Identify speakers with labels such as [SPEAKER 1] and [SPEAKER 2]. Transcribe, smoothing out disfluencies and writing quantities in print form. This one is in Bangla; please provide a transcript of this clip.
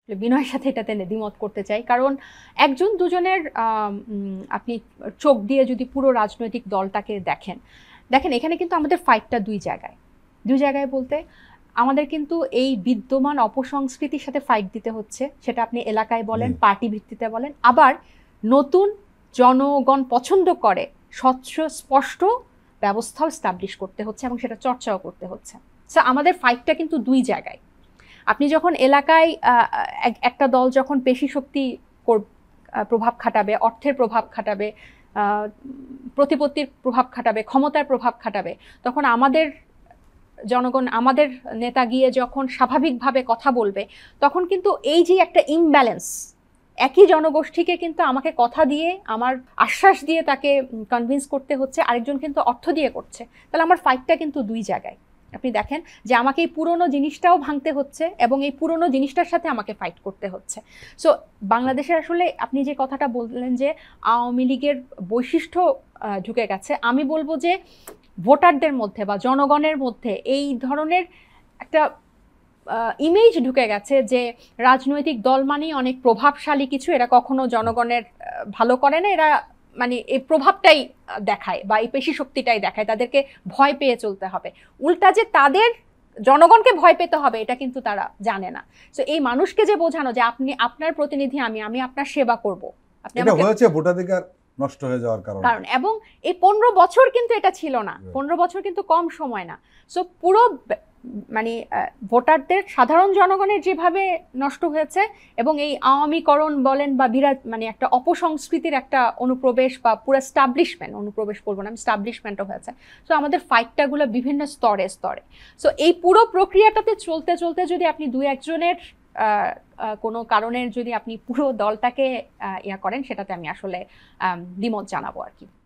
[SPEAKER 1] বিনয়ের সাথে এটাতে দ্বিমত করতে চাই, কারণ একজন দুজনের আপনি চোখ দিয়ে যদি পুরো রাজনৈতিক দলটাকে দেখেন দেখেন এখানে কিন্তু আমাদের ফাইটটা দুই জায়গায় বলতে আমাদের কিন্তু এই বিদ্যমান অপসংস্কৃতির সাথে ফাইট দিতে হচ্ছে, সেটা আপনি এলাকায় বলেন, পার্টি ভিত্তিতে বলেন, আবার নতুন জনগণ পছন্দ করে স্বচ্ছ স্পষ্ট ব্যবস্থাও স্টাবলিশ করতে হচ্ছে এবং সেটা চর্চাও করতে হচ্ছে। সো আমাদের ফাইটটা কিন্তু দুই জায়গায়। আপনি যখন এলাকায় একটা দল যখন পেশি শক্তি প্রভাব খাটাবে, অর্থের প্রভাব খাটাবে, প্রতিপত্তির প্রভাব খাটাবে, ক্ষমতার প্রভাব খাটাবে, তখন আমাদের জনগণ, আমাদের নেতা গিয়ে যখন স্বাভাবিকভাবে কথা বলবে, তখন কিন্তু এই যে একটা ইমব্যালেন্স, একই জনগোষ্ঠীকে কিন্তু আমাকে কথা দিয়ে, আমার আশ্বাস দিয়ে তাকে কনভিন্স করতে হচ্ছে, আরেকজন কিন্তু অর্থ দিয়ে করছে। তাহলে আমার ফাইটটা কিন্তু দুই জায়গায়। আপনি দেখেন যে আমাকে এই পুরনো জিনিসটাও ভাঙতে হচ্ছে এবং এই পুরনো জিনিসটার সাথে আমাকে ফাইট করতে হচ্ছে। সো বাংলাদেশের আসলে আপনি যে কথাটা বললেন যে আওয়ামী লীগের বৈশিষ্ট্য ঢুকে গেছে, আমি বলবো যে ভোটারদের মধ্যে বা জনগণের মধ্যে এই ধরনের একটা ইমেজ ঢুকে গেছে যে রাজনৈতিক দল মানেই অনেক প্রভাবশালী কিছু, এরা কখনো জনগণের ভালো করে না, এরা মানে এই প্রভাবটাই দেখায় বা এই পেশি শক্তিটাই দেখায়, তাদেরকে ভয় পেয়ে চলতে হবে। উল্টা যে তাদের জনগণকে ভয় পেতে হবে এটা কিন্তু তারা জানে না। তো এই মানুষকে যে বোঝানো যে আপনি আপনার প্রতিনিধি, আমি আপনার সেবা করব, আপনি
[SPEAKER 2] এটা হয়েছে ভোটাধিকার নষ্ট হয়ে যাওয়ার কারণ।
[SPEAKER 1] এবং এই 15 বছর কিন্তু এটা ছিল না, 15 বছর কিন্তু কম সময় না। সো পুরো মানে ভোটারদের, সাধারণ জনগণের যেভাবে নষ্ট হয়েছে এবং এই আওয়ামীকরণ বলেন বা বিরাট মানে একটা অপসংস্কৃতির একটা অনুপ্রবেশ বা পুরো স্টাবলিশমেন্ট, অনুপ্রবেশ বলবো না, স্টাবলিশমেন্টও হয়েছে। সো আমাদের ফাইটটাগুলো বিভিন্ন স্তরে স্তরে। সো এই পুরো প্রক্রিয়াটাতে চলতে চলতে যদি আপনি দুই একজনের কোনো কারণের যদি আপনি পুরো দলটাকে ইয়া করেন, সেটাতে আমি আসলে দ্বিমত জানাবো আর কি।